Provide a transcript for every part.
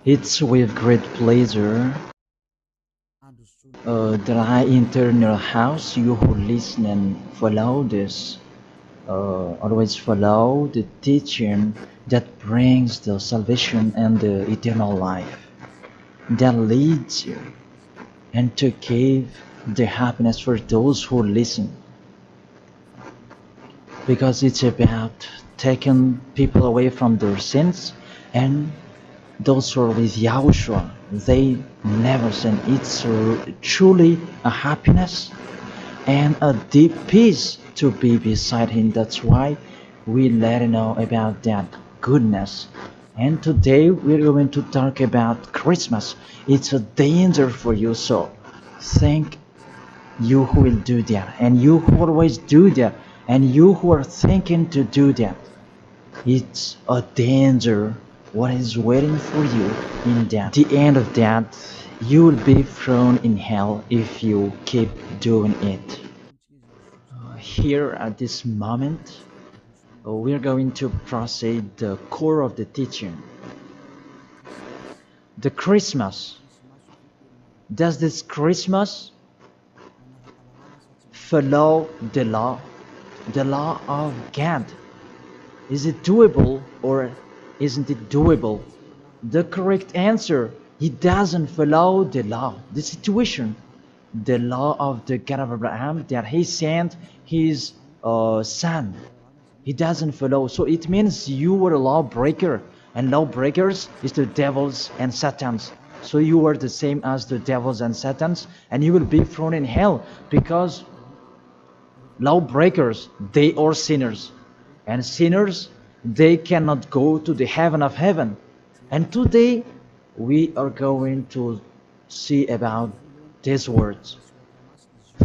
It's with great pleasure that I enter your house. You who listen and follow this, always follow the teaching that brings the salvation and the eternal life, that leads you and to give the happiness for those who listen. Because it's about taking people away from their sins, and those who are with Yahushua, they never sin. It's truly a happiness and a deep peace to be beside Him. That's why we let you know about that goodness. And today we're going to talk about Christmas. It's a danger for you, so thank you who will do that, and you who always do that, and you who are thinking to do that. It's a danger what is waiting for you in that. The end of that, you will be thrown in hell if you keep doing it. Here at this moment, we're going to proceed the core of the teaching. The Christmas. Does this Christmas follow the law of God? Is it doable or isn't it doable? The correct answer, he doesn't follow the law, the situation, the law of the God of Abraham that he sent his son. He doesn't follow. So it means you were a lawbreaker, and lawbreakers is the devils and satans. So you are the same as the devils and satans, and you will be thrown in hell because lawbreakers, they are sinners, and sinners, they cannot go to the heaven of heaven. And today we are going to see about these words.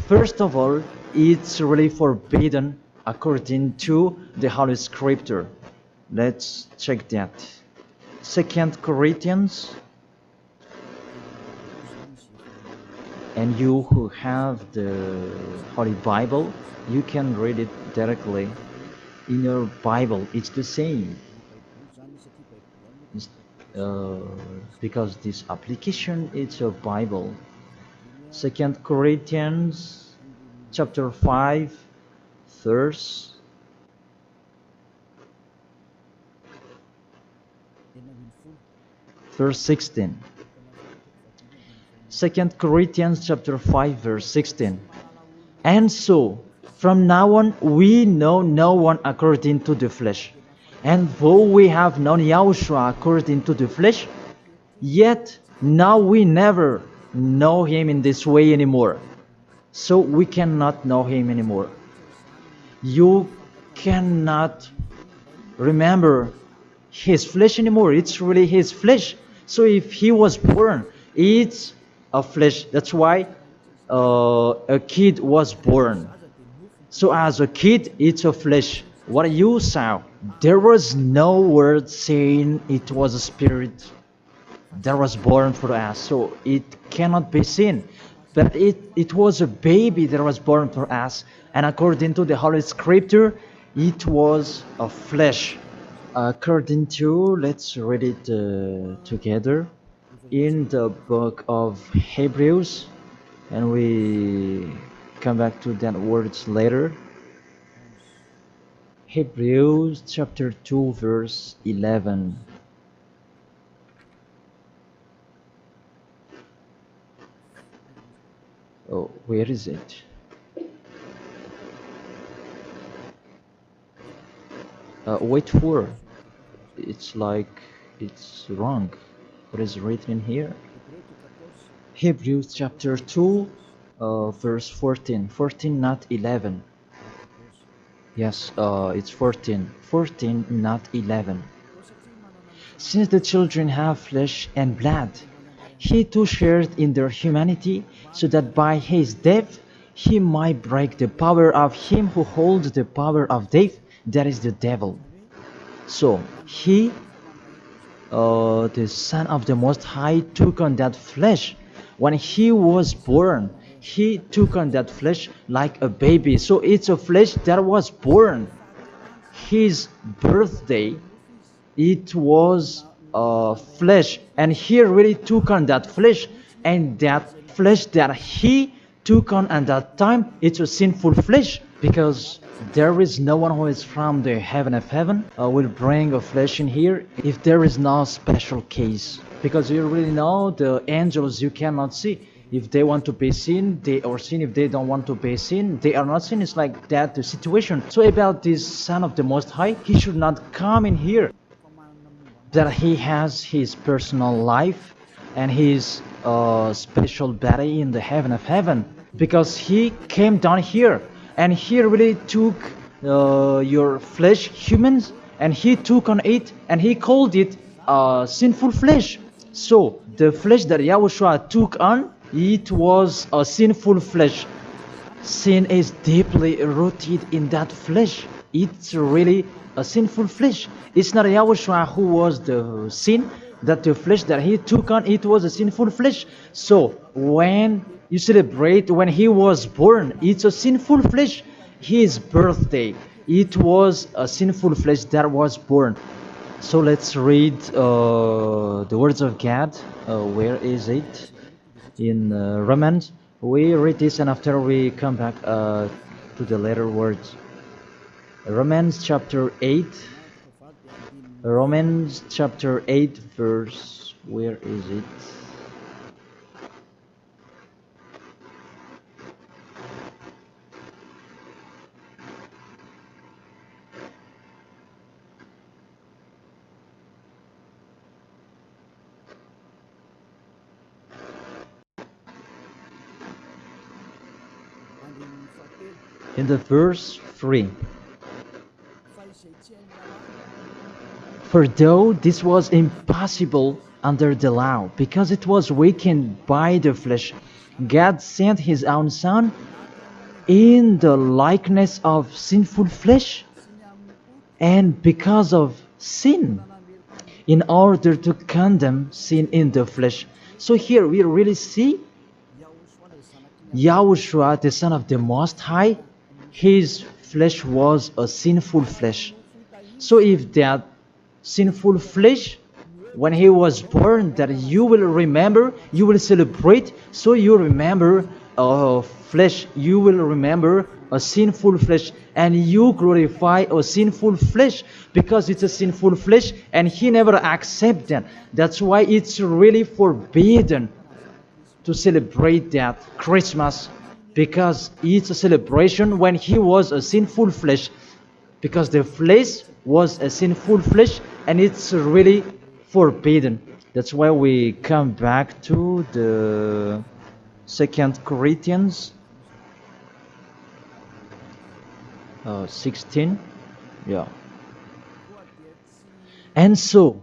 First of all, it's really forbidden according to the Holy Scripture. Let's check that. 2 Corinthians, and you who have the Holy Bible, you can read it directly in your Bible. It's the same. Because this application is a Bible. 2 Corinthians chapter 5 verse 16. 2 Corinthians chapter 5 verse 16. And so from now on we know no one according to the flesh. And though we have known Yahushua according to the flesh, yet now we never know him in this way anymore. So we cannot know him anymore. You cannot remember his flesh anymore. It's really his flesh. So if he was born, it's a flesh. That's why a kid was born. So as a kid, it's a flesh. What you saw, there was no word saying it was a spirit that was born for us. So it cannot be seen. But it was a baby that was born for us. And according to the Holy Scripture, it was a flesh. According to, let's read it together in the book of Hebrews, and we come back to that words later. Hebrews chapter 2 verse 11. Oh, where is it? Wait for. It's like it's wrong. What is written here? Hebrews chapter 2 verse 14. 14, not 11. Yes, it's 14. 14, not 11. Since the children have flesh and blood, he too shared in their humanity, so that by his death he might break the power of him who holds the power of death, that is the devil. So he, the Son of the Most High, took on that flesh. When he was born, he took on that flesh like a baby. So it's a flesh that was born. His birthday, it was flesh, and he really took on that flesh, and that flesh that he took on at that time, it's a sinful flesh, because there is no one who is from the heaven of heaven will bring a flesh in here if there is no special case, because you really know the angels you cannot see. If they want to be seen, they are seen. If they don't want to be seen, they are not seen. It's like that the situation. So about this Son of the Most High, he should not come in here, that he has his personal life and his special body in the heaven of heaven, because he came down here and he really took your flesh, humans, and he took on it and he called it sinful flesh. So the flesh that Yahushua took on, it was a sinful flesh. Sin is deeply rooted in that flesh. It's really a sinful flesh. It's not Yahushua who was the sin, that the flesh that he took on, it was a sinful flesh. So when you celebrate when he was born, it's a sinful flesh. His birthday, it was a sinful flesh that was born. So let's read the words of God. Where is it? In Romans. We read this and after we come back to the later words. Romans chapter 8. Romans chapter 8 verse, where is it? In the verse 3. For though this was impossible under the law, because it was weakened by the flesh, God sent his own Son in the likeness of sinful flesh, and because of sin, in order to condemn sin in the flesh. So here we really see Yahushua, the Son of the Most High, his flesh was a sinful flesh. So if that sinful flesh, when he was born, that you will remember, you will celebrate, so you remember flesh, you will remember a sinful flesh, and you glorify a sinful flesh, because it's a sinful flesh, and he never accepts that. That's why it's really forbidden to celebrate that Christmas, because it's a celebration when he was a sinful flesh, because the flesh was a sinful flesh, and it's really forbidden. That's why we come back to the 2 Corinthians 16. Yeah. And so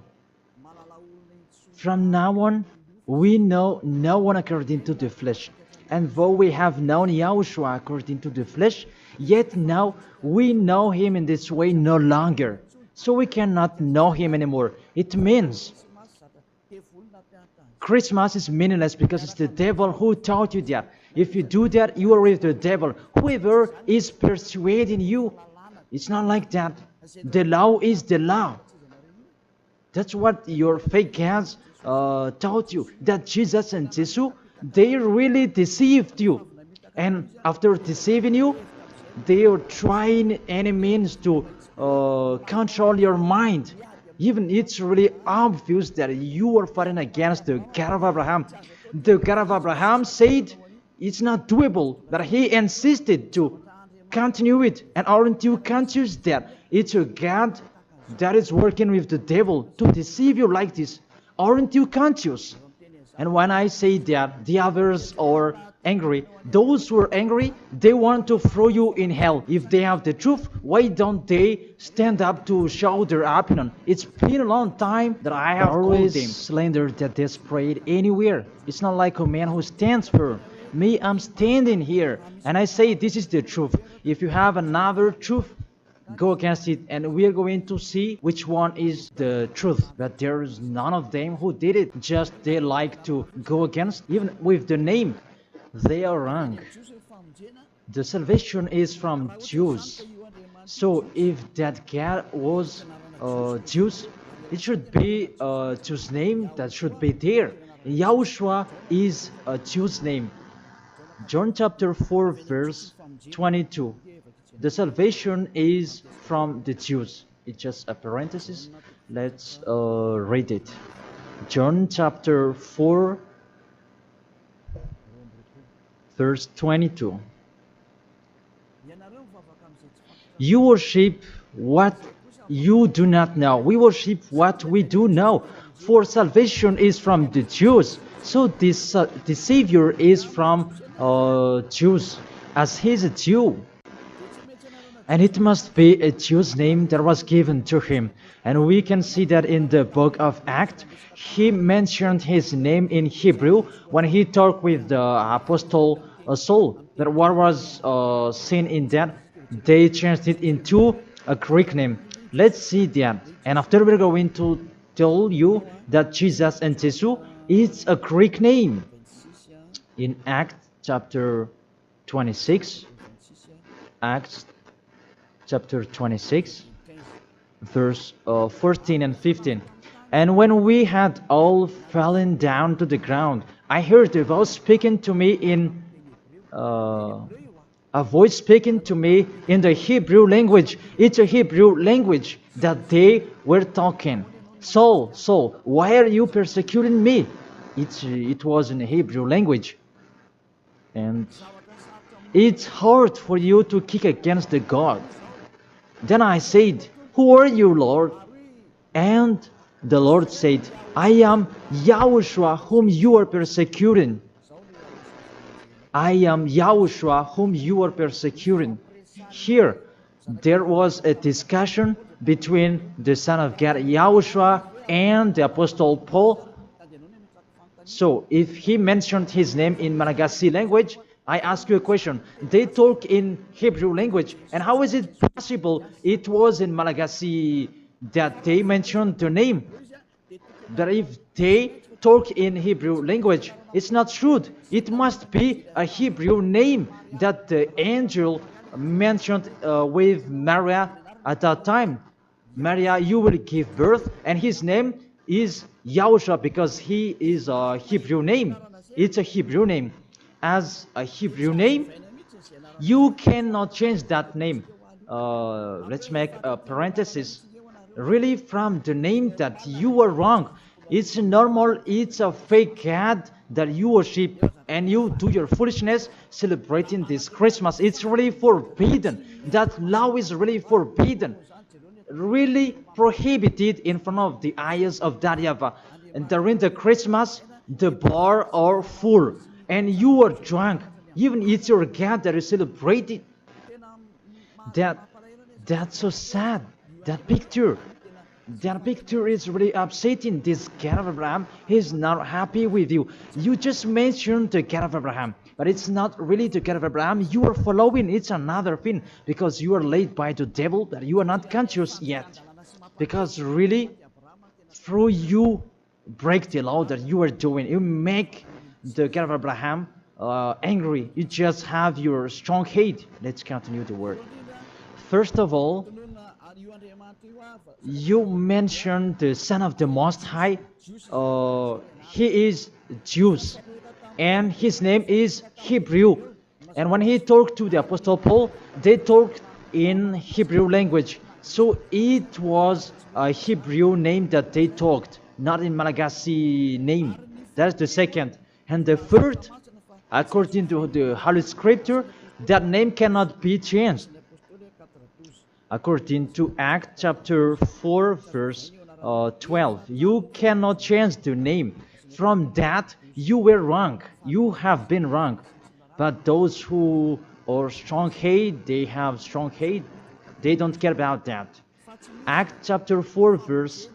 from now on we know no one according to the flesh. And though we have known Yahushua according to the flesh, yet now we know him in this way no longer. So we cannot know him anymore. It means Christmas is meaningless because it's the devil who taught you that. If you do that, you are with the devil. Whoever is persuading you, it's not like that. The law is the law. That's what your fake gods taught you, that Jesus and Jesus, they really deceived you. And after deceiving you, they are trying any means to control your mind. Even it's really obvious that you are fighting against the God of Abraham. The God of Abraham said it's not doable, but he insisted to continue it. And aren't you conscious that it's a God that is working with the devil to deceive you like this? Aren't you conscious? And when I say that the others are angry, those who are angry, they want to throw you in hell. If they have the truth, why don't they stand up to show their opinion? It's been a long time that I have always called them slander that they spread anywhere. It's not like a man who stands firm. Me, I'm standing here and I say this is the truth. If you have another truth, go against it, and we are going to see which one is the truth. But there is none of them who did it. Just they like to go against, even with the name. They are wrong. The salvation is from Jews. So if that God was Jews, It should be a Jew's name that should be there. Yahushua is a Jew's name. John chapter 4 verse 22. The salvation is from the Jews. It's just a parenthesis. Let's read it. John chapter 4 verse 22. You worship what you do not know. We worship what we do know. For salvation is from the Jews. So this the Savior is from Jews, as he's a Jew. And it must be a Jew's name that was given to him. And we can see that in the book of Acts. He mentioned his name in Hebrew when he talked with the apostle Saul. That what was seen in that, they changed it into a Greek name. Let's see that. And after we're going to tell you that Jesus and Jesus is a Greek name. In Acts chapter 26, Acts chapter 26, verse 14 and 15. And when we had all fallen down to the ground, I heard a voice speaking to me in the Hebrew language. It's a Hebrew language that they were talking. Saul, Saul, why are you persecuting me? It was in the Hebrew language. And it's hard for you to kick against the God. Then I said, who are you, Lord? And the Lord said, I am Yahushua whom you are persecuting. I am Yahushua whom you are persecuting. Here, there was a discussion between the Son of God, Yahushua, and the Apostle Paul. So, if he mentioned his name in Malagasy language, I ask you a question. They talk in Hebrew language, and how is it possible it was in Malagasy that they mentioned the name? That if they talk in Hebrew language, it's not true. It must be a Hebrew name that the angel mentioned with Maria at that time. Maria, you will give birth, and his name is Yahushua because he is a Hebrew name. It's a Hebrew name. As a Hebrew name, you cannot change that name. Let's make a parenthesis. Really, from the name that you are wrong. It's normal, it's a fake God that you worship and you do your foolishness celebrating this Christmas. It's really forbidden. That law is really forbidden. Really prohibited in front of the eyes of that YAHVAH. And during the Christmas, the bar are full. And you are drunk. Even it's your God that is celebrated. That's so sad. That picture is really upsetting. This God of Abraham is not happy with you. You just mentioned the God of Abraham, but it's not really the God of Abraham you are following. It's another thing, because you are led by the devil that you are not conscious yet. Because really, through you break the law that you are doing, you make the God of Abraham angry. You just have your strong hate. Let's continue the word. First of all, you mentioned the Son of the Most High. He is Jews, and his name is Hebrew. And when he talked to the Apostle Paul, they talked in Hebrew language. So it was a Hebrew name that they talked, not in Malagasy name. That's the second. And the third, according to the Holy Scripture, that name cannot be changed. According to Acts chapter 4 verse 12, you cannot change the name. From that, you were wrong. You have been wrong. But those who are strong hate, they have strong hate. They don't care about that. Acts chapter 4 verse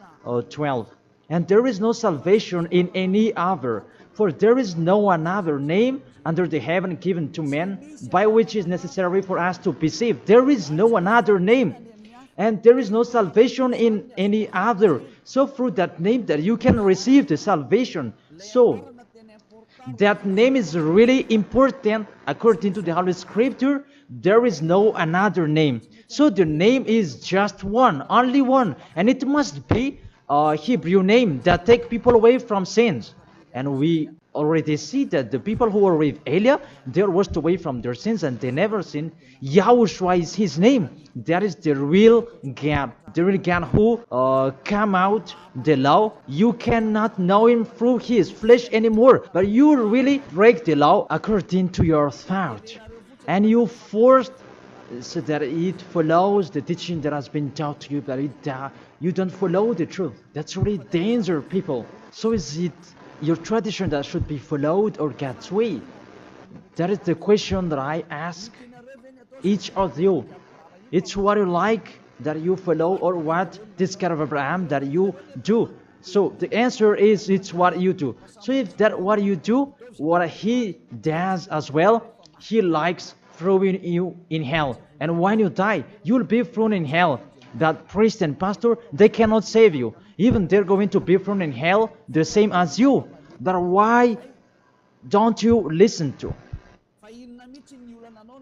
12. And there is no salvation in any other, for there is no another name under the heaven given to men by which is necessary for us to be saved. There is no another name, and there is no salvation in any other. So through that name that you can receive the salvation. So that name is really important according to the Holy Scripture. There is no another name. So the name is just one, only one, and it must be Hebrew name that take people away from sins. And we already see that the people who were with Elia, they were washed away from their sins and they never sinned. Yahushua is his name. That is the real God. The real God who come out the law. You cannot know him through his flesh anymore. But you really break the law according to your thought. And you forced so that it follows the teaching that has been taught to you, but you don't follow the truth. That's really danger, people. So is it your tradition that should be followed or God's way? That is the question that I ask each of you. It's what you like that you follow or what this God of Abraham that you do. So the answer is it's what you do. So if that what you do, what he does as well, he likes throwing you in hell. And when you die, you'll be thrown in hell. That priest and pastor, they cannot save you. Even they're going to be thrown in hell the same as you. But why don't you listen to?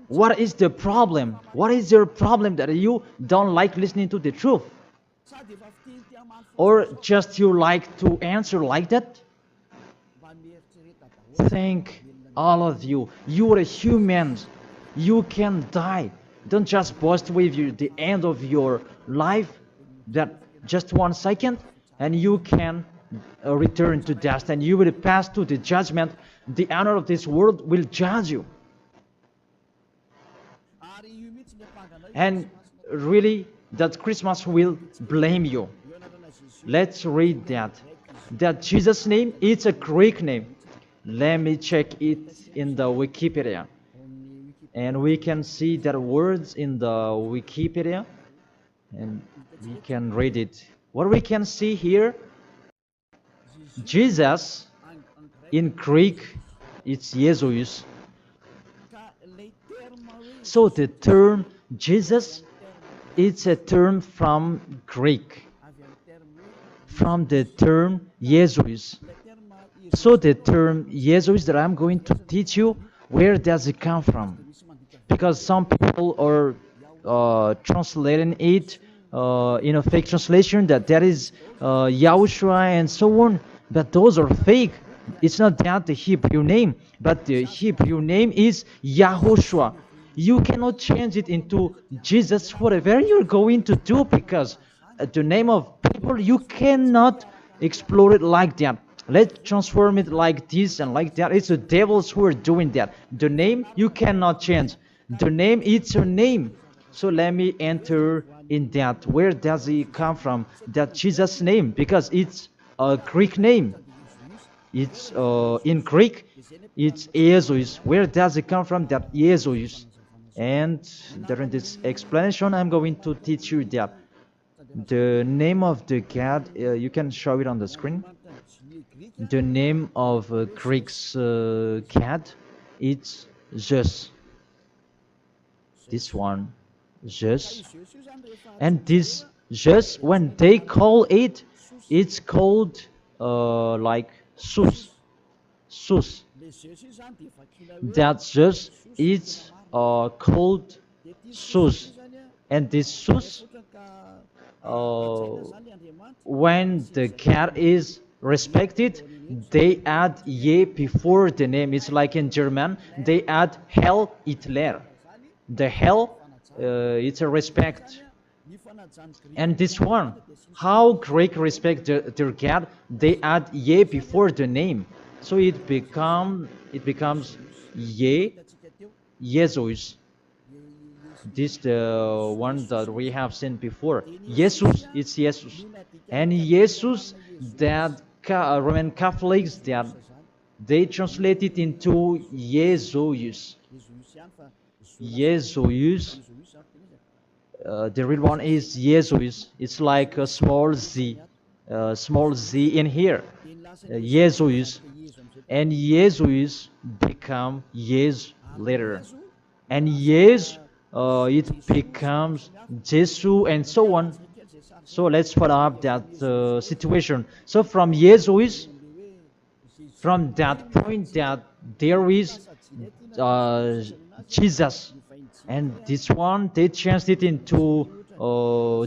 What is the problem? What is your problem that you don't like listening to the truth? Or just you like to answer like that? Think all of you. You are humans. You can die. Don't just boast with you the end of your life, that just 1 second, and you can return to dust, and you will pass to the judgment. The honor of this world will judge you. And really, that Christmas will blame you. Let's read that. That Jesus' name, it's a Greek name. Let me check it in the Wikipedia. And we can see that words in the Wikipedia, and we can read it. What we can see here, Jesus, in Greek, it's Jesus. So the term Jesus, it's a term from Greek, from the term Jesus. So the term Jesus that I'm going to teach you, where does it come from? Because some people are translating it in a fake translation that is Yahushua and so on, but those are fake. It's not that the Hebrew name, but the Hebrew name is YAHOSHUA. You cannot change it into Jesus, whatever you're going to do, because the name of people, you cannot explore it like that. Let's transform it like this and like that. It's the devils who are doing that. The name, you cannot change. The name, it's a name. So let me enter in that. Where does it come from? That Jesus' name, because it's a Greek name. It's in Greek, it's Jesus. Where does it come from? That Jesus. And during this explanation, I'm going to teach you that the name of the God, you can show it on the screen. The name of Greek's God, it's Zeus. This one, Zeus. And this Zeus, when they call it, it's called like Sus. Sus. That Zeus is called Sus. And this Sus, when the God is respected, they add ye before the name. It's like in German, they add Hell Hitler. The hell, it's a respect. And this one, how Greek respect their God, they add ye before the name. So it becomes ye, Jesus. This the one that we have seen before. Jesus, it's Jesus. And Jesus, that Roman Catholics, that they translate it into Jesus. Jesus. The real one is Jesus. It's like a small z in here. Jesus. And Jesus become Yes later. And Yes, it becomes Jesus and so on. So let's follow up that situation. So from Jesus, from that point that there is Jesus, and this one they changed it into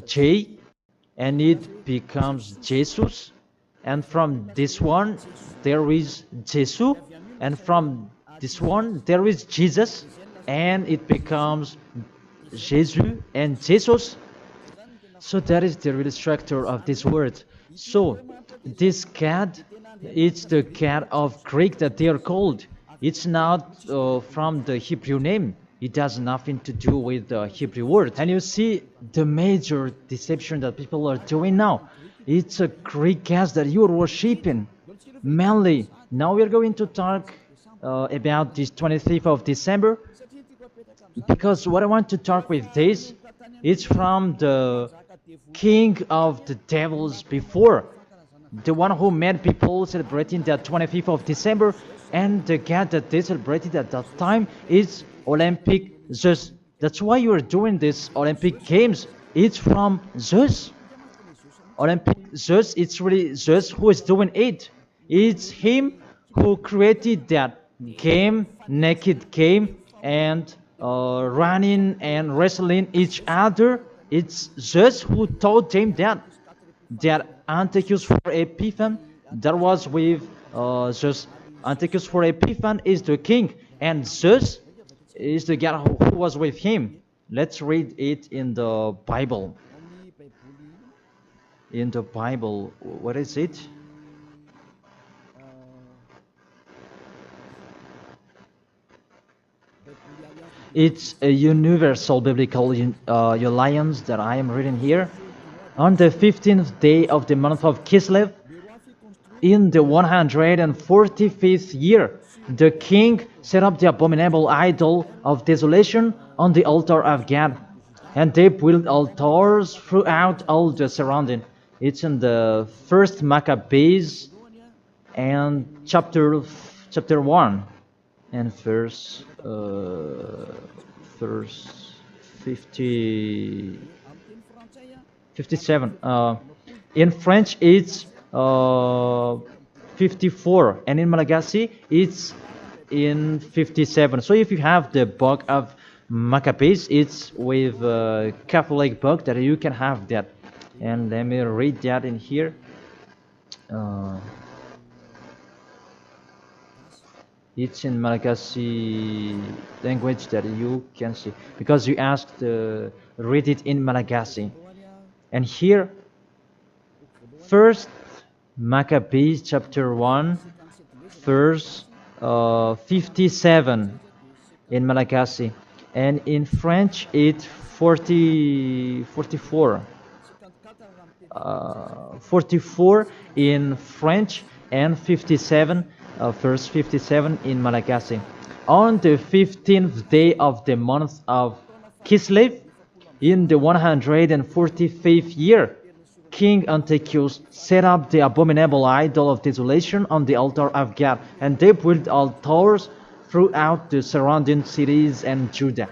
J, and it becomes Jesus. And from this one, there is Jesus. And from this one, there is Jesus. And it becomes Jesus and Jesus. So that is the real structure of this word. So this cat, it's the cat of Greek that they are called. It's not from the Hebrew name. It has nothing to do with the Hebrew word. And you see the major deception that people are doing now. It's a Greek cat that you are worshipping. Mainly, now we are going to talk about this 25th of December. Because what I want to talk with this, it's from the king of the devils before, the one who made people celebrating the 25th of December, and the god that they celebrated at that time is Olympic Zeus. That's why you are doing this Olympic Games. It's from Zeus. Olympic Zeus, it's really Zeus who is doing it. It's him who created that game, naked game, and running and wrestling each other. It's Zeus who taught them that Antiochus for Epiphan, that was with Zeus. Antiochus for Epiphan is the king, and Zeus is the god who was with him. Let's read it in the Bible. In the Bible, what is it? It's a universal biblical alliance that I am reading here. On the 15th day of the month of Kislev, in the 145th year, the king set up the abominable idol of desolation on the altar of God, and they built altars throughout all the surrounding. It's in the first Maccabees and chapter 1 and verse 57. In French, it's 54, and in Malagasy, it's in 57. So if you have the book of Maccabees, it's with a Catholic book that you can have that. And let me read that in here. It's in Malagasy language that you can see, because you asked read it in Malagasy. And here, first Maccabees chapter 1 verse 57 in Malagasy, and in French it's 44 in French, and 57 verse 57 in Malagasy. On the 15th day of the month of Kislev, in the 145th year, King Antiochus set up the abominable idol of desolation on the altar of God, and they built altars throughout the surrounding cities and Judah.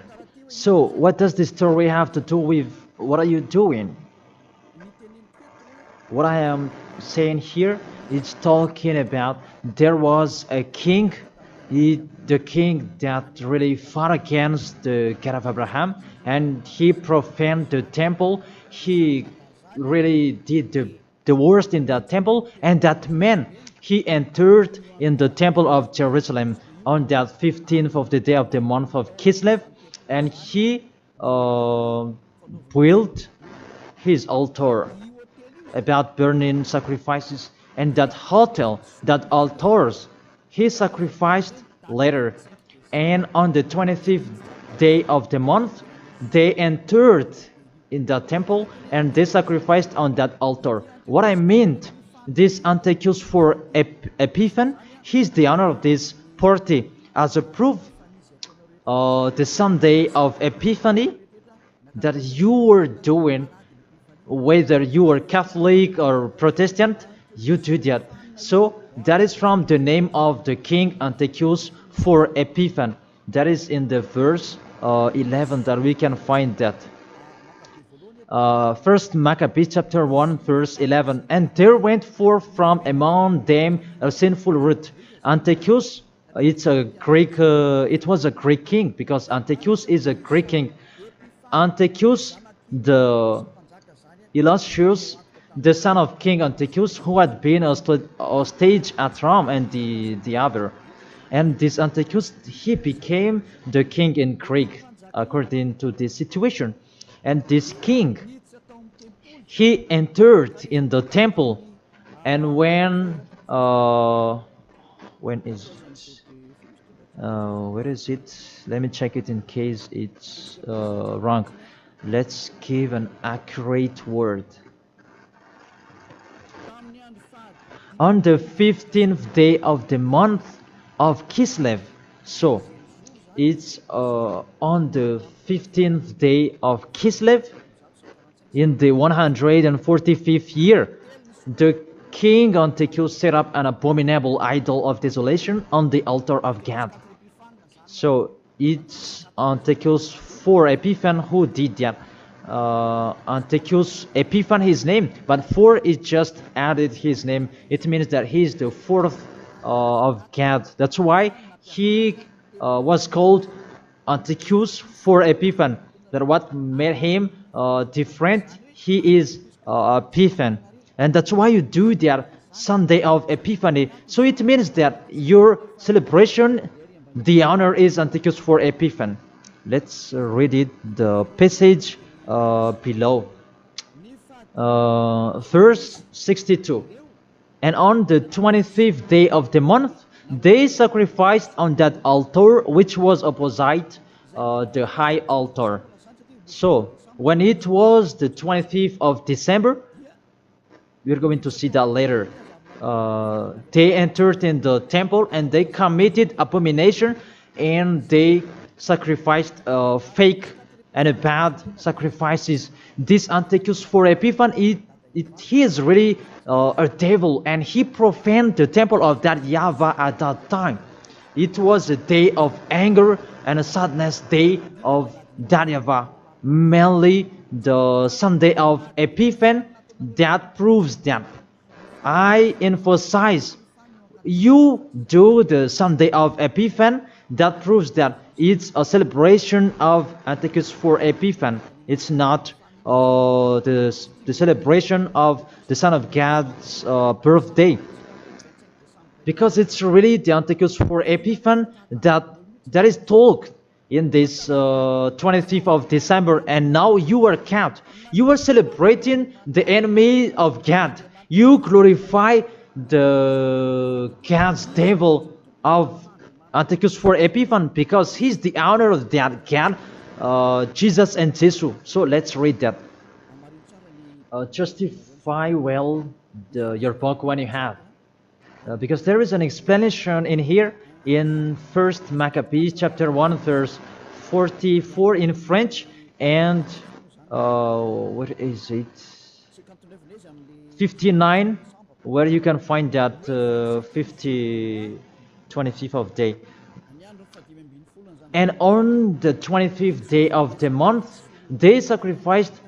So, what does this story have to do with what are you doing? What I am saying here is talking about there was a king, the king that really fought against the God of Abraham, and he profaned the temple. He really did the worst in that temple, and that man, he entered in the temple of Jerusalem on that 15th of the day of the month of Kislev, and he built his altar about burning sacrifices, and that altars he sacrificed later. And on the 25th day of the month, they entered in that temple and they sacrificed on that altar. What I meant, this Antiochus for Epiphan, he's the owner of this party. As a proof, the Sunday of Epiphany that you were doing, whether you are Catholic or Protestant, you do that. So that is from the name of the king Antiochus for Epiphan. That is in the verse 11 that we can find that. First Maccabees chapter 1 verse 11. And there went forth from among them a sinful root. Antiochus, it was a Greek king, because Antiochus is a Greek king. Antiochus, Elasius, the son of King Antiochus, who had been a stage at Rome, and the other. And this Antiochus, he became the king in Greek, according to this situation. And this king, he entered in the temple, and when is it? Where is it? Let me check it in case it's wrong. Let's give an accurate word. On the 15th day of the month of Kislev. So it's on the 15th day of Kislev, in the 145th year, the king Antiochus set up an abominable idol of desolation on the altar of God. So it's Antiochus for Epiphan who did that. Antiochus Epiphan his name, but for it just added his name. It means that he is the fourth of God. That's why he was called Antiochus for Epiphan. That what made him different. He is Epiphan, and that's why you do that Sunday of Epiphany. So it means that your celebration, the honor is Antiochus for Epiphan. Let's read it, the passage below. Verse 62. And on the 25th day of the month, they sacrificed on that altar which was opposite the high altar. So when it was the 25th of December, we're going to see that later. They entered in the temple and they committed abomination, and they sacrificed fake and bad sacrifices. This Antiochus for Epiphan, he is really a devil, and he profaned the temple of that YAHVAH at that time. It was a day of anger and a sadness day of that YAHVAH. Mainly the Sunday of Epiphan, that proves that. I emphasize, you do the Sunday of Epiphan, that proves that it's a celebration of Antiochus for Epiphan. It's not the celebration of the Son of God's birthday, because it's really the Antiochus for Epiphan that is told in this 25th of December, and now you are kept. You are celebrating the enemy of God. You glorify the God's devil of Antiochus for Epiphan, because he's the honor of that God, Jesus and Jesus. So let's read that. Justify well your book when you have, because there is an explanation in here in 1st Maccabees chapter 1 verse 44 in French, and what is it, 59, where you can find that 25th of day. And on the 25th day of the month, they sacrificed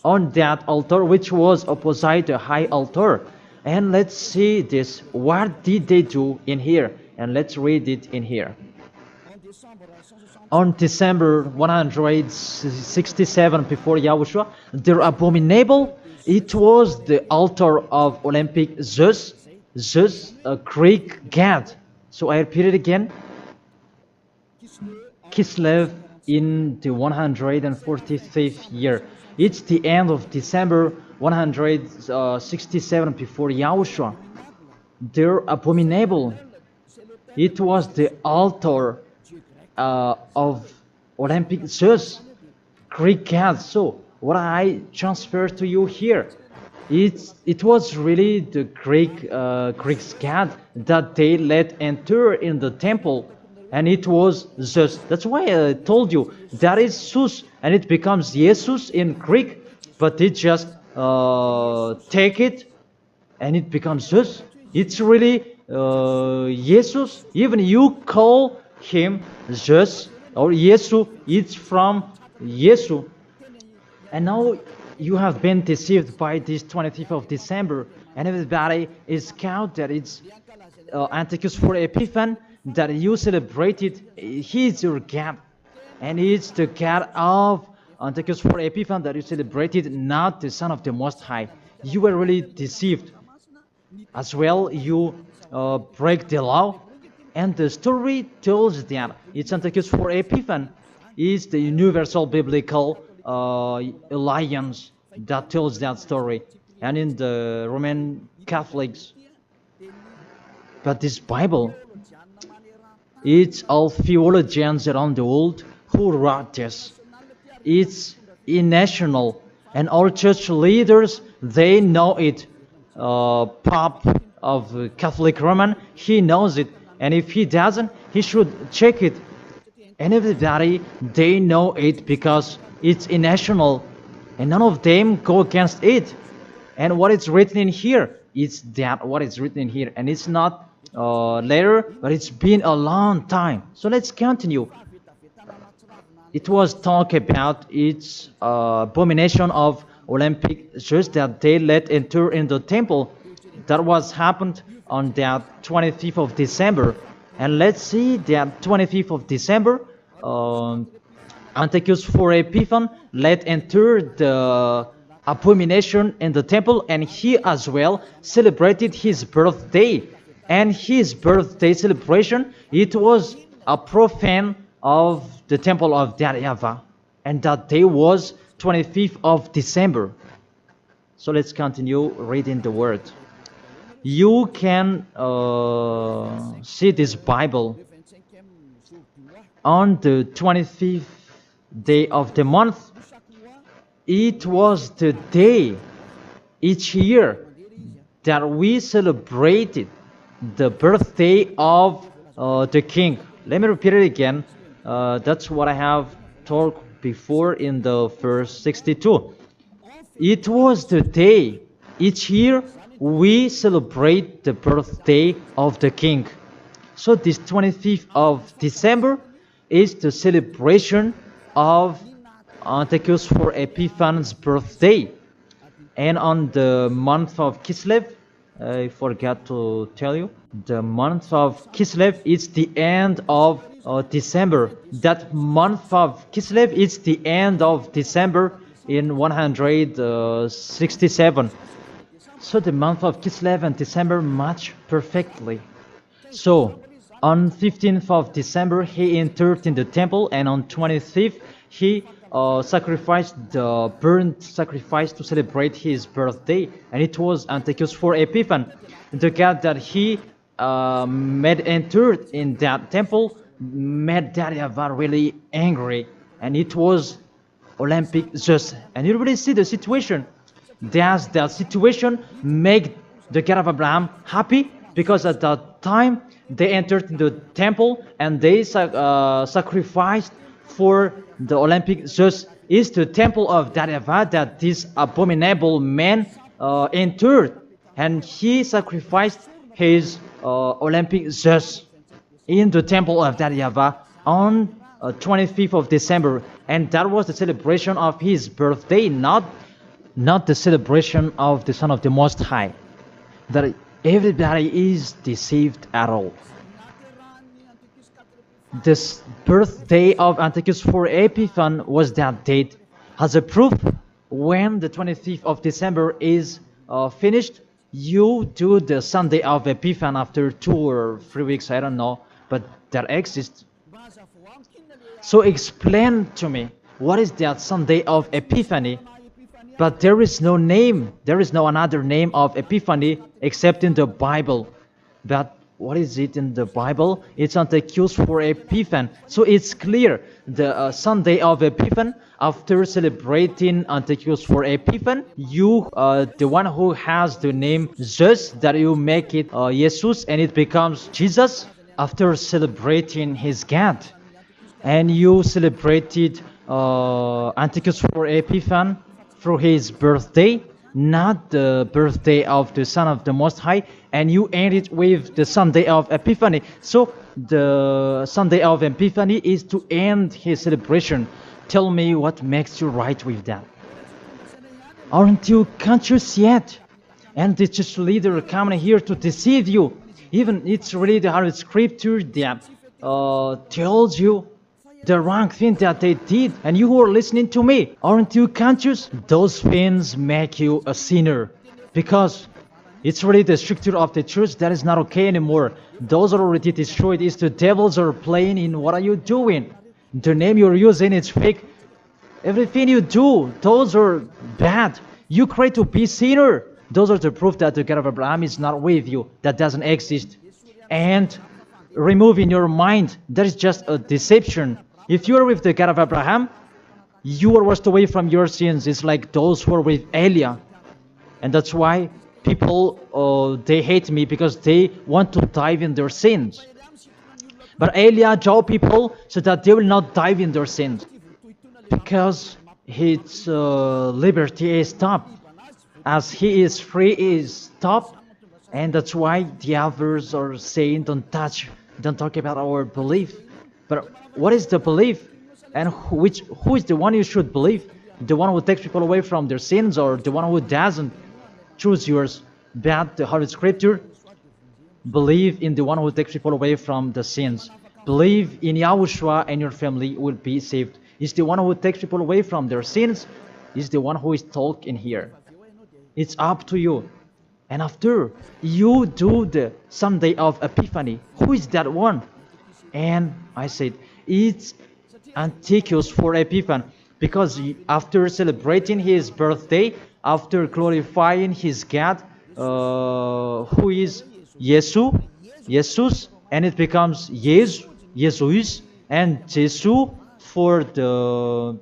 on that altar which was opposite the high altar. And let's see this. What did they do in here? And let's read it in here. On December 167 before Yahushua, their abominable, it was the altar of Olympic Zeus, a Greek god. So I repeat it again. Kislev in the 145th year. It's the end of December 167 before Yahushua. Their abominable, it was the altar of Olympic Zeus, Greek god. So what I transfer to you here, it was really the Greek god that they let enter in the temple, and it was Zeus. That's why I told you that is Zeus, and it becomes Jesus in Greek, but they just take it and it becomes Zeus. It's really Jesus. Even you call him Zeus or Yesu, it's from Yesu. And now you have been deceived by this 25th of December, and everybody is count that it's Antiochus for Epiphan, that you celebrated. He is your God, and he is the God of Antiochus for Epiphan that you celebrated not the Son of the Most High. You were really deceived. As well, you break the law. And the story tells that it's Antiochus for Epiphan is the universal biblical alliance that tells that story. And in the Roman Catholics, but this Bible, it's all theologians around the world who wrote this. It's national, and all church leaders, they know it. Pope of Catholic Roman, he knows it, and if he doesn't, he should check it. And everybody, they know it because it's national, and none of them go against it. And what is written in here, it's that what is written in here, and it's not later, but it's been a long time. So let's continue. It was talk about its abomination of Olympic just that they let enter in the temple. That was happened on that 25th of December. And let's see that 25th of December, Antiochus for Epiphan let enter the abomination in the temple, and he as well celebrated his birthday. And his birthday celebration, it was a profane of the temple of YAHVAH, and that day was 25th of December. So let's continue reading the word. You can see this Bible on the 25th day of the month. It was the day each year that we celebrated the birthday of the king. Let me repeat it again. That's what I have talked before in the verse 62. It was the day each year we celebrate the birthday of the king. So this 25th of December is the celebration of Antiochus for Epiphan's birthday. And on the month of Kislev, I forgot to tell you, the month of Kislev is the end of December. That month of Kislev is the end of December in 167. So the month of Kislev and December match perfectly. So on 15th of December he entered in the temple, and on 25th he sacrificed the burnt sacrifice to celebrate his birthday, and it was Antiochus for Epiphan. The God that he made entered in that temple made YAHVAH really angry, and it was Olympic Zeus. And you really see the situation. Does that situation make the God of Abraham happy? Because at that time they entered the temple and they sacrificed for the Olympic Zeus. Is the temple of YAHVAH that this abominable man entered, and he sacrificed his Olympic Zeus in the temple of YAHVAH on 25th of December, and that was the celebration of his birthday, not the celebration of the Son of the Most High. That everybody is deceived at all. This birthday of Antiochus for Epiphan was that date. As a proof, when the 25th of December is finished, you do the Sunday of Epiphan after 2 or 3 weeks, I don't know, but that exists. So explain to me, what is that Sunday of Epiphany? But there is no name, there is no another name of Epiphany except in the Bible. But what is it in the Bible? It's Antiochus for Epiphan. So it's clear, the Sunday of Epiphan, after celebrating Antiochus for Epiphan, you, the one who has the name Zeus, that you make it Jesus, and it becomes Jesus, after celebrating his God. And you celebrated Antiochus for Epiphan through his birthday, not the birthday of the Son of the Most High, and you end it with the Sunday of Epiphany. So the Sunday of Epiphany is to end his celebration. Tell me what makes you right with that. Aren't you conscious yet? And the church leader coming here to deceive you. Even it's really the Holy Scripture that tells you the wrong thing that they did, and you who are listening to me, aren't you conscious? Those things make you a sinner, because it's really the structure of the church that is not okay anymore. Those are already destroyed. It's the devils are playing in what are you doing. The name you're using is fake. Everything you do, those are bad. You try to be sinner. Those are the proof that the God of Abraham is not with you. That doesn't exist. And remove in your mind, that is just a deception. If you are with the God of Abraham, you are washed away from your sins. It's like those who are with Elia. And that's why people, they hate me, because they want to dive in their sins. But Elia told people so that they will not dive in their sins, because his liberty is stopped. As he is free, he is stopped. And that's why the others are saying, don't talk about our belief. But what is the belief? And who is the one you should believe? The one who takes people away from their sins, or the one who doesn't? Choose yours. But the Holy Scripture, believe in the one who takes people away from the sins. Believe in Yahushua and your family will be saved. It's the one who takes people away from their sins. It's the one who is talking here. It's up to you. And after you do the Sunday of Epiphany, who is that one? And I said, it's Antiochus for Epiphany, because after celebrating his birthday, after glorifying his God, who is Jesus, and it becomes Jesus, and Jesus for the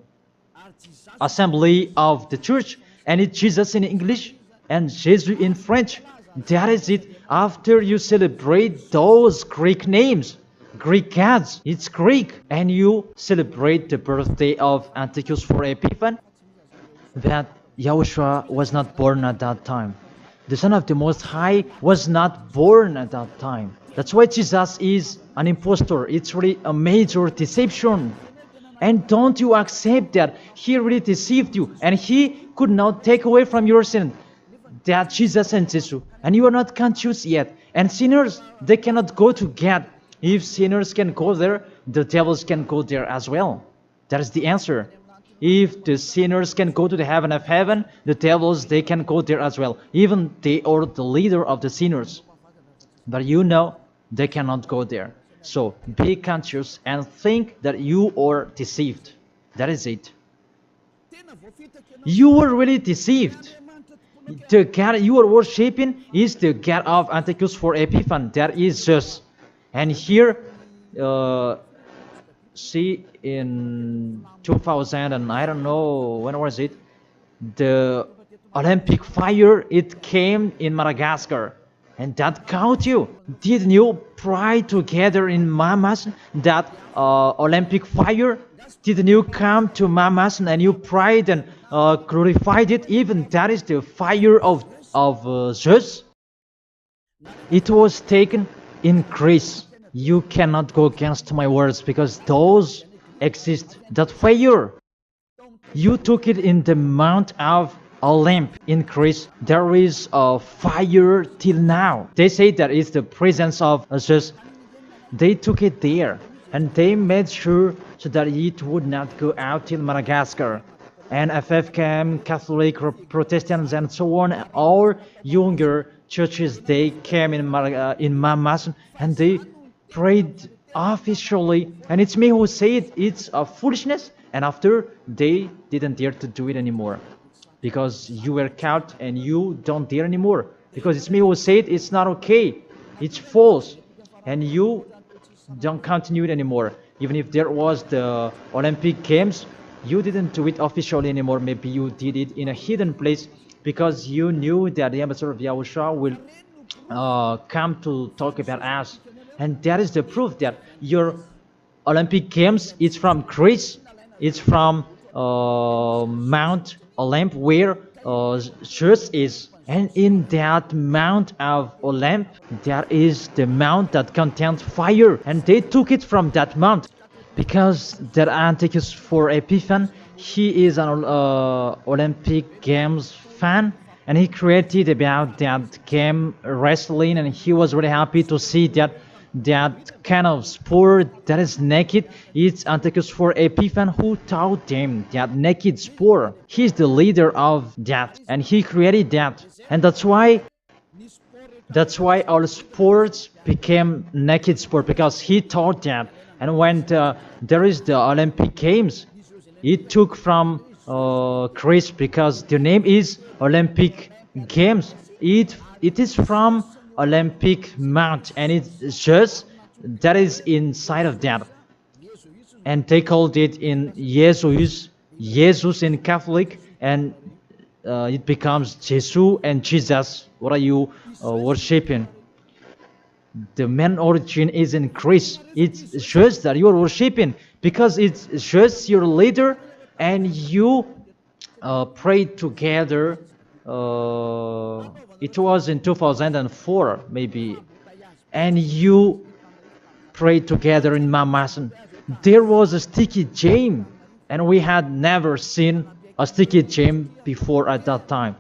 assembly of the church, and it's Jesus in English, and Jesus in French. That is it. After you celebrate those Greek names, Greek gods, it's Greek, and you celebrate the birthday of Antiochus for Epiphany, that Yahushua was not born at that time. The Son of the Most High was not born at that time. That's why Jesus is an impostor. It's really a major deception. And don't you accept that he really deceived you, and he could not take away from your sin, that Jesus and Jesus, and you are not conscious yet. And sinners, they cannot go to God. If sinners can go there, the devils can go there as well. That is the answer. If the sinners can go to the heaven of heaven, the devils, they can go there as well. Even they are the leader of the sinners. But you know, they cannot go there. So be conscious and think that you are deceived. That is it. You were really deceived. The God you are worshipping is the God of Antiochus for Epiphany. That is Zeus. And here, see, in 2000, and I don't know when was it, the Olympic fire, it came in Madagascar, and that caught you. Didn't you pray together in Mamas that Olympic fire? Didn't you come to Mamas and you prayed and glorified it? Even that is the fire of Zeus. It was taken in Greece. You cannot go against my words, because those exist. That fire, you took it in the Mount of Olymp in Greece. There is a fire till now. They say that it's the presence of Zeus. They took it there, and they made sure so that it would not go out till Madagascar. And FFKM, Catholic, Protestants, and so on, all younger churches, they came in Mamas, and they prayed officially. And it's me who said it's a foolishness, and after they didn't dare to do it anymore, because you were caught and you don't dare anymore, because it's me who said it's not okay, it's false, and you don't continue it anymore. Even if there was the Olympic Games, you didn't do it officially anymore. Maybe you did it in a hidden place, because you knew that the ambassador of YAHOSHUAH will come to talk about us. And that is the proof that your Olympic Games is from Greece. It's from Mount Olymp, where Zeus is. And in that Mount of Olymp, there is the mount that contains fire. And they took it from that mount, because that Antiochus for Epiphany, he is an Olympic Games fan, and he created about that game wrestling, and he was really happy to see that that kind of sport that is naked. It's Antiochus for Epiphan who taught them that naked sport. He's the leader of that, and he created that, and that's why all sports became naked sport, because he taught that. And when there is the Olympic Games, it took from Greece, because the name is Olympic Games. It is from Olympic Mount, and it's just that is inside of that, and they called it in Jesus in Catholic, and it becomes Jesus and Jesus. What are you worshiping? The main origin is in Greece. It's just that you are worshiping because it's just your leader, and you pray together. It was in 2004 maybe, and you pray together in Mamasan. There was a sticky jam, and we had never seen a sticky jam before at that time.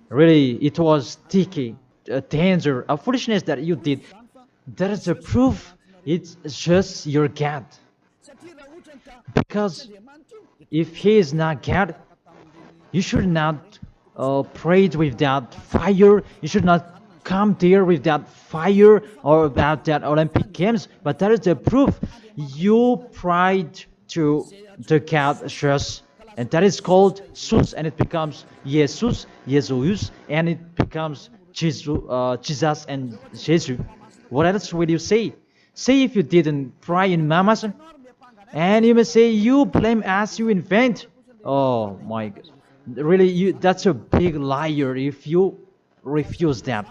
Really, it was sticky, a danger, a foolishness that you did. That is a proof it's just your God. Because if He is not God, you should not pray with that fire. You should not come there with that fire or about that Olympic Games. But that is the proof you prayed to the God just, and that is called Jesus, and it becomes Jesus, and it becomes Jesus and Jesus. What else will you say? Say if you didn't pray in Mamasan, and you may say you blame us, you invent. Oh my God. Really, that's a big liar if you refuse that.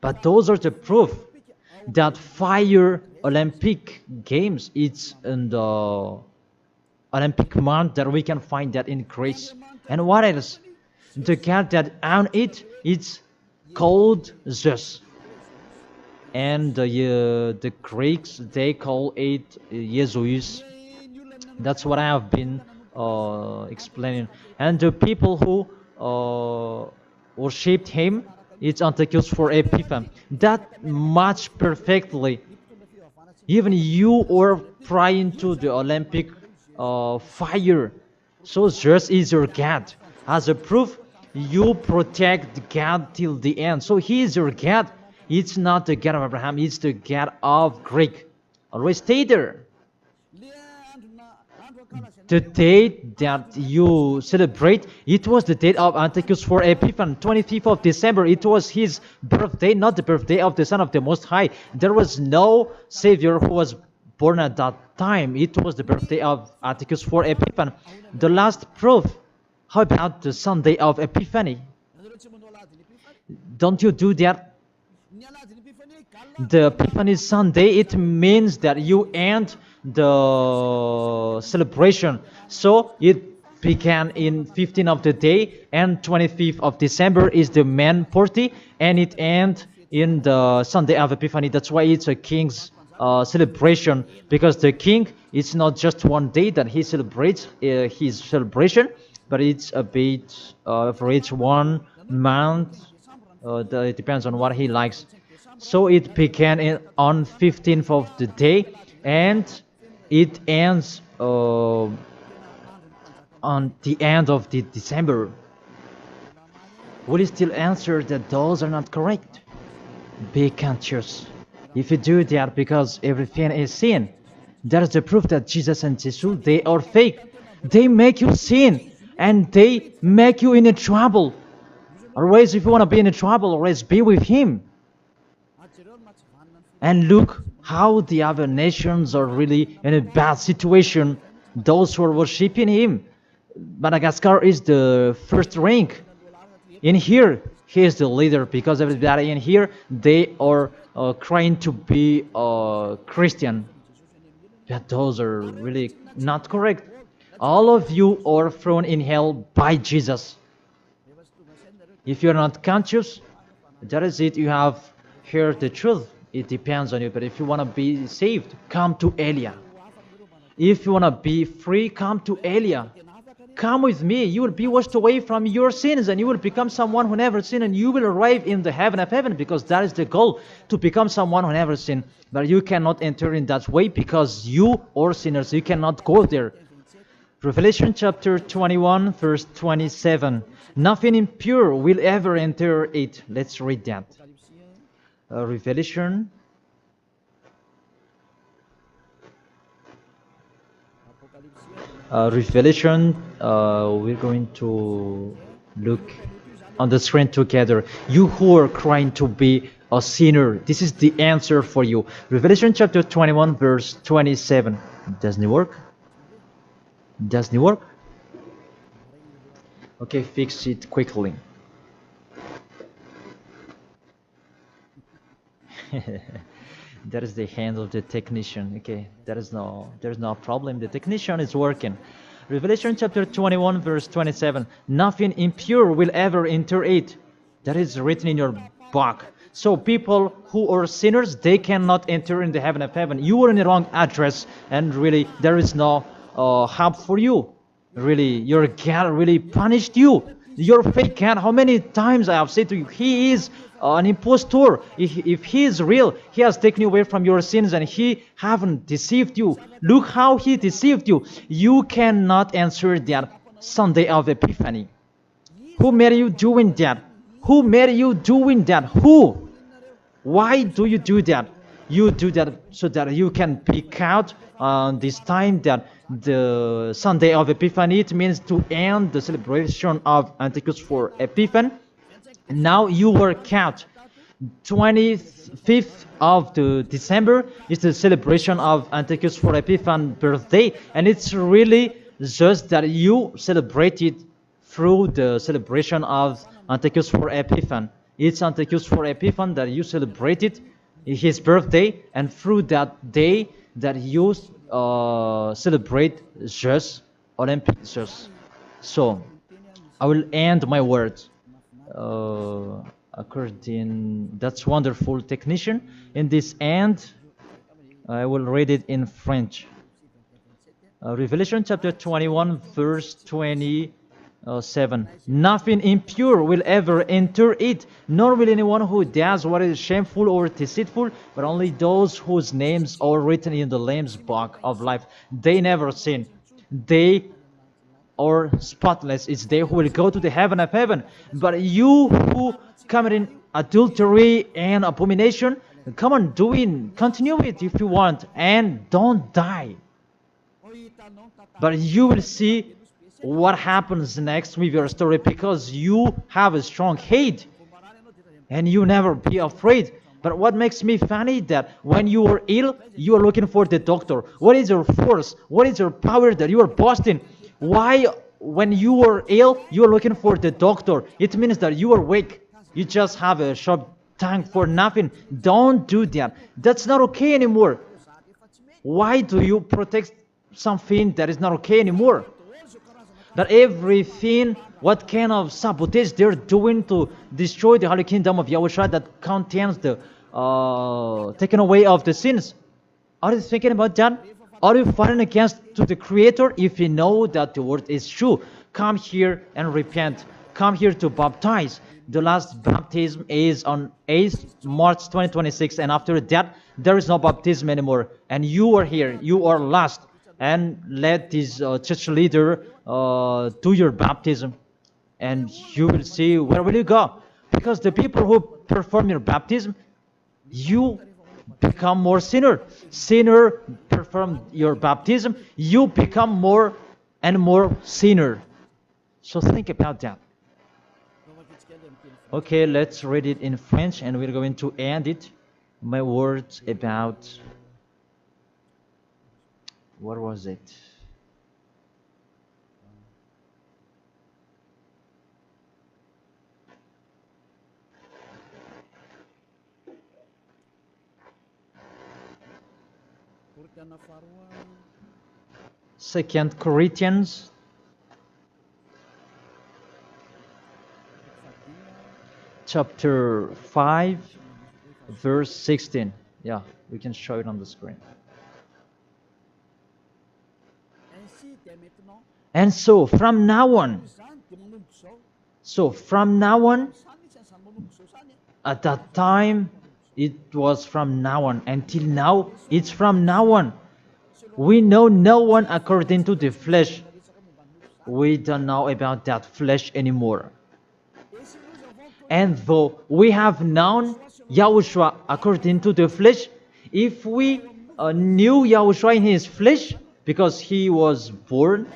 But those are the proof that fire Olympic Games, it's in the Olympic month that we can find that in Greece. And what else? The God that on it, it's called Zeus. And the Greeks, they call it Jesus. That's what I have been explaining. And the people who worshipped him, it's Antiochus for Epiphan. That much perfectly. Even you are praying to the Olympic fire. So Zeus is your God. As a proof, you protect God till the end. So He is your God. It's not the God of Abraham, it's the God of Greek. Always stay there. The date that you celebrate, it was the date of Antiochus for Epiphan, 25th of December. It was his birthday, not the birthday of the Son of the Most High. There was no Savior who was born at that time. It was the birthday of Antiochus for Epiphan. The last proof, how about the Sunday of Epiphany? Don't you do that? The Epiphany Sunday, it means that you end the celebration. So it began in 15th of the day, and 25th of December is the main party, and it ends in the Sunday of Epiphany. That's why it's a king's celebration, because the king, it's not just one day that he celebrates his celebration, but it's a bit for each 1 month. It depends on what he likes. So it began on 15th of the day, and it ends on the end of the December. Will you still answer that those are not correct? Be conscious. If you do that, because everything is sin, that is the proof that Jesus and Jesus, they are fake. They make you sin, and they make you in a trouble. Always, if you want to be in a trouble, always be with Him. And look how the other nations are really in a bad situation. Those who are worshipping Him. Madagascar is the first rank. In here, he is the leader, because everybody in here, they are trying to be Christian. But those are really not correct. All of you are thrown in hell by Jesus. If you're not conscious, that is it. You have heard the truth. It depends on you. But if you want to be saved, come to Elia. If you want to be free, come to Elia. come with me. You will be washed away from your sins, and you will become someone who never sinned, and you will arrive in the heaven of heaven, because that is the goal, to become someone who never sinned. But you cannot enter in that way, because you are sinners. You cannot go there. Revelation chapter 21, verse 27. Nothing impure will ever enter it. Let's read that. Revelation. We're going to look on the screen together. You who are trying to be a sinner, this is the answer for you. Revelation chapter 21, verse 27. Doesn't it work? Doesn't it work? Okay, fix it quickly. That is the hand of the technician. Okay, there's no problem. The technician is working. Revelation chapter 21, verse 27. Nothing impure will ever enter it. That is written in your book. So people who are sinners, they cannot enter in the heaven of heaven. You are in the wrong address, and really there is no help for you. Really, your God really punished you. Your fake God, how many times I have said to you, he is an impostor. If he is real, he has taken you away from your sins, and he haven't deceived you. Look how he deceived you. You cannot answer that Sunday of Epiphany. Who made you doing that? Who made you doing that? Who? Why do you do that? You do that so that you can pick out this time that the Sunday of Epiphany. It means to end the celebration of Antichrist for Epiphany. Now you work out. 25th of the December is the celebration of Antichrist for Epiphany birthday, and it's really just that you celebrate it through the celebration of Antichrist for Epiphany. It's Antichrist for Epiphany that you celebrate it, his birthday, and through that day that you celebrate just Olympic just. So I will end my words according. That's wonderful, technician. In this end, I will read it in French. Revelation chapter 21, verse 27. Nothing impure will ever enter it, nor will anyone who does what is shameful or deceitful, but only those whose names are written in the Lamb's book of life. They never sin. They are spotless. It's they who will go to the heaven of heaven. But you who commit adultery and abomination, come on, continue it if you want, and don't die. But you will see what happens next with your story, because you have a strong hate and you never be afraid. But what makes me funny that when you are ill, you are looking for the doctor. What is your force? What is your power that you are boasting? Why, when you are ill, you are looking for the doctor? It means that you are weak. You just have a sharp tongue for nothing. Don't do that. That's not okay anymore. Why do you protect something that is not okay anymore? That everything, what kind of sabotage they're doing to destroy the holy kingdom of Yahushua that contains the taken away of the sins. Are you thinking about that? Are you fighting against to the Creator? If you know that the word is true, come here and repent. Come here to baptize. The last baptism is on 8th March 2026, and after that, there is no baptism anymore. And you are here. You are lost. And let this church leader do your baptism, and you will see where will you go. Because the people who perform your baptism, you become more sinner. Sinner perform your baptism, you become more and more sinner. So think about that. Okay, let's read it in French, and we're going to end it. My words about, what was it? Second Corinthians chapter 5 verse 16. Yeah, we can show it on the screen. And so from now on, at that time, it was from now on. Until now, it's from now on. We know no one according to the flesh. We don't know about that flesh anymore. And though we have known Yahushua according to the flesh, if we knew Yahushua in his flesh, because he was born,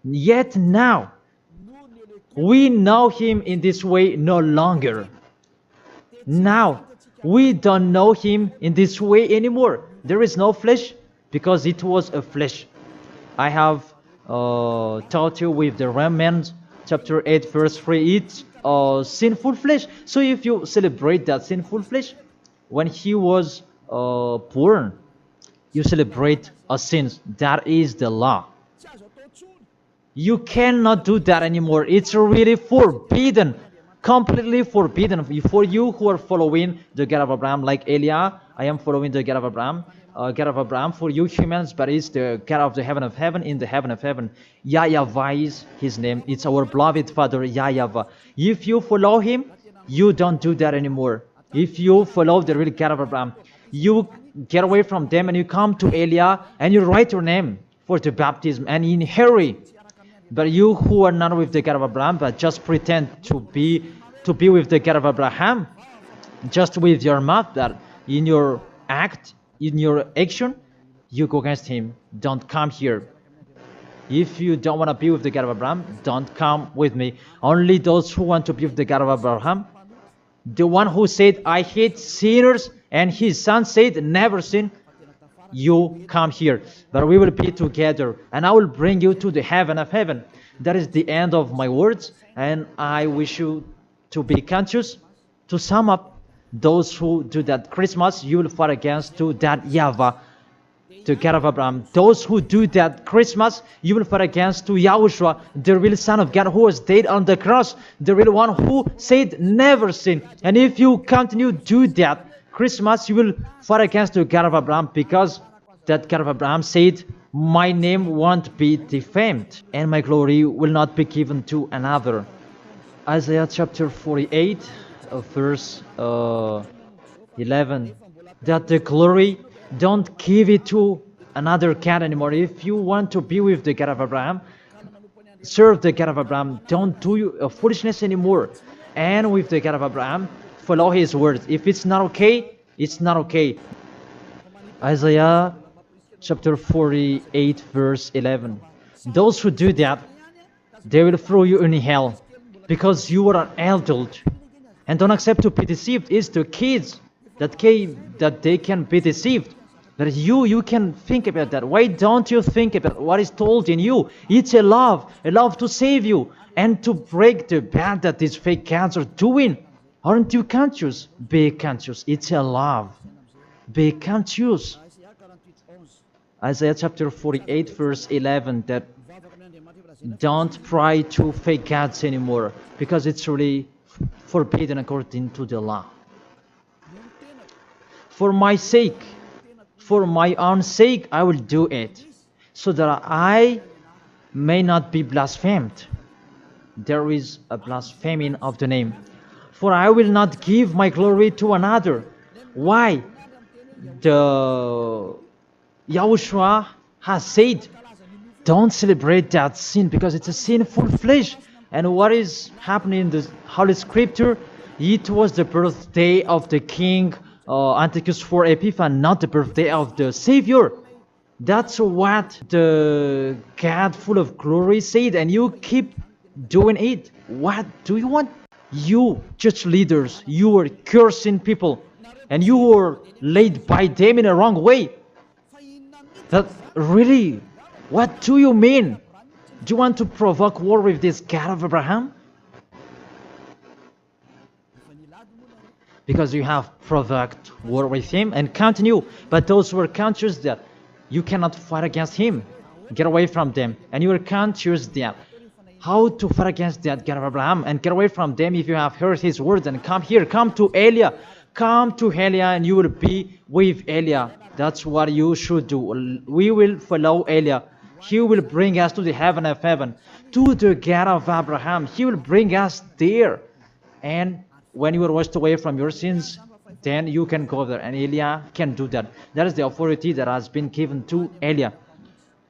yet now we know him in this way no longer. Now we don't know him in this way anymore. There is no flesh because it was a flesh. I have taught you with the Romans chapter 8 verse 3, it's sinful flesh. So if you celebrate that sinful flesh, when he was born, you celebrate a sin. That is the law. You cannot do that anymore. It's really forbidden, completely forbidden. For you who are following the God of Abraham, like Elia, I am following the God of Abraham. God of Abraham, for you humans, but it's the God of the heaven of heaven, in the heaven of heaven. YAHVAH is his name. It's our beloved Father, YAHVAH. If you follow him, you don't do that anymore. If you follow the real God of Abraham, you get away from them and you come to Elia and you write your name for the baptism and in hurry. But you who are not with the God of Abraham, but just pretend to be with the God of Abraham, just with your mouth, that in your act, in your action, you go against him. Don't come here. If you don't want to be with the God of Abraham, don't come with me. Only those who want to be with the God of Abraham, the one who said, I hate sinners, and his son said, never sin, you come here. But we will be together, and I will bring you to the heaven of heaven. That is the end of my words, and I wish you to be conscious. To sum up, those who do that Christmas, you will fight against to that YAHVAH, to God of Abraham. Those who do that Christmas, you will fight against to Yahushua, the real Son of God who was dead on the cross, the real one who said never sin. And if you continue to do that Christmas, you will fight against the God of Abraham, because that God of Abraham said, my name won't be defamed and my glory will not be given to another. Isaiah chapter 48 verse 11, that the glory, don't give it to another God anymore. If you want to be with the God of Abraham, serve the God of Abraham. Don't do foolishness anymore. And with the God of Abraham, follow his words. If it's not okay, it's not okay. Isaiah chapter 48 verse 11, those who do that, they will throw you in hell, because you are an adult and don't accept to be deceived. It's the kids that they can be deceived. But you can think about that. Why don't you think about what is told in you? It's a love to save you and to break the bad that these fake gods are doing. Aren't you conscious? Be conscious. It's a love. Be conscious. Isaiah chapter 48 verse 11, that don't pray to fake gods anymore, because it's really forbidden according to the law. For my sake, for my own sake, I will do it, so that I may not be blasphemed. There is a blaspheming of the name. For I will not give my glory to another. Why? The Yahushua has said, don't celebrate that sin, because it's a sinful flesh. And what is happening in the Holy Scripture? It was the birthday of the king Antiochus IV Epiphanes, not the birthday of the Savior. That's what the God full of glory said, and you keep doing it. What do you want? You church leaders, you are cursing people, and you are led by them in a wrong way. That really, what do you mean? Do you want to provoke war with this God of Abraham? Because you have provoked war with him and continue. But those who are conscious that you cannot fight against him, get away from them. And you are conscious that how to fight against that God of Abraham and get away from them. If you have heard his words, and come here, come to Elia. Come to Elia and you will be with Elia. That's what you should do. We will follow Elia. He will bring us to the heaven of heaven, to the God of Abraham. He will bring us there. And when you are washed away from your sins, then you can go there. And Elijah can do that. That is the authority that has been given to Elijah.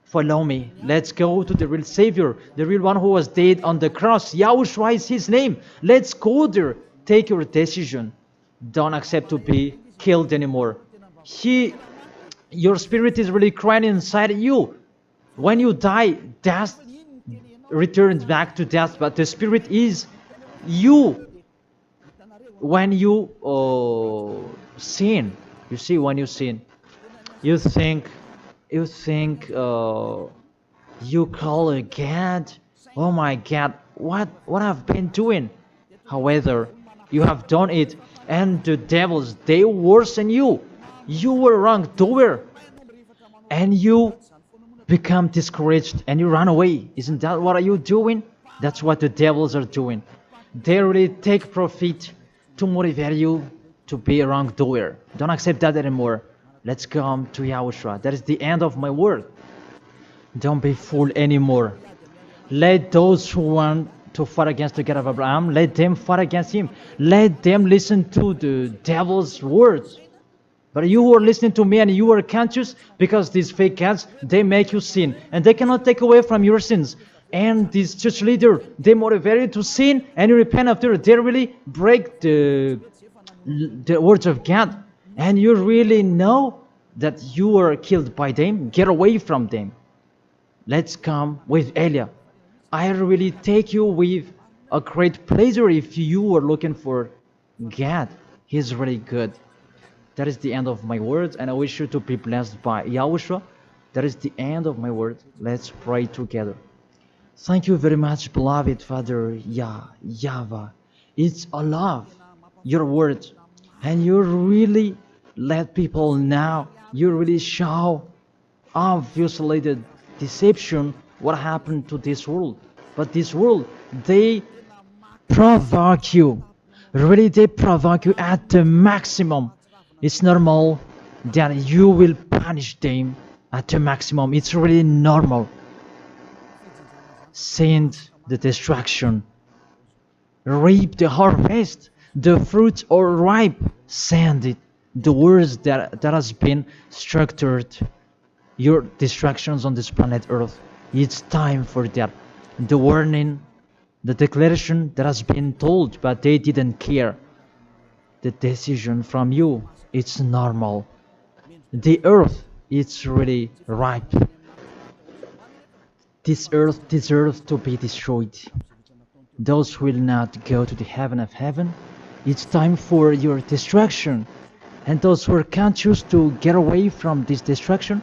Follow me. Let's go to the real Savior, the real one who was dead on the cross. Yahushua is his name. Let's go there. Take your decision. Don't accept to be killed anymore. Your spirit is really crying inside you. When you die, death returns back to death, but the spirit is you. When you sin, you see, when you sin, you think you call a God, oh my God, what I've been doing. However, you have done it, and the devils, they worsen you. You were wrongdoer, and you become discouraged, and you run away. Isn't that what are you doing? That's what the devils are doing. They really take profit to motivate you to be a wrongdoer. Don't accept that anymore. Let's come to Yahushua. That is the end of my word. Don't be fooled anymore. Let those who want to fight against the God of Abraham, let them fight against him. Let them listen to the devil's words. But you who are listening to me and you are conscious, because these fake gods, they make you sin. And they cannot take away from your sins. And this church leader, they motivate you to sin and you repent after. They really break the words of God. And you really know that you were killed by them. Get away from them. Let's come with Elia. I really take you with a great pleasure if you are looking for God. He's really good. That is the end of my words, and I wish you to be blessed by Yahushua. That is the end of my words. Let's pray together. Thank you very much, beloved Father YAHVAH. It's a love, your words, and you really let people know. You really show obviously the deception, what happened to this world. But this world, they provoke you. Really, they provoke you at the maximum. It's normal that you will punish them at the maximum. It's really normal. Send the destruction. Reap the harvest. The fruits are ripe. Send it. The words that has been structured. Your distractions on this planet Earth. It's time for that. The warning, the declaration that has been told, but they didn't care. The decision from you, it's normal. The earth, it's really ripe. This earth deserves to be destroyed. Those will not go to the heaven of heaven. It's time for your destruction. And those who are conscious to get away from this destruction,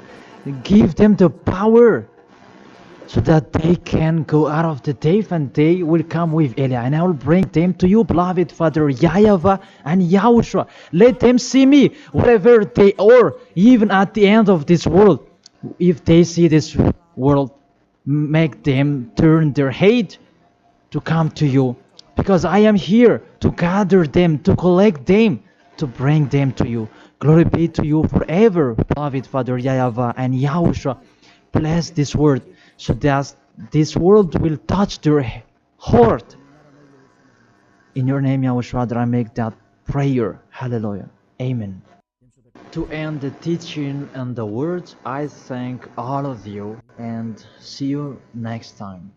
give them the power so that they can go out of the cave and they will come with Elia. And I will bring them to you, beloved Father YAHVAH and Yahushua. Let them see me wherever they are, even at the end of this world. If they see this world, make them turn their head to come to you. Because I am here to gather them, to collect them, to bring them to you. Glory be to you forever, beloved Father YAHVAH and Yahushua. Bless this word so that this world will touch their heart. In your name, Yahushua, that I make that prayer. Hallelujah. Amen. To end the teaching and the words, I thank all of you and see you next time.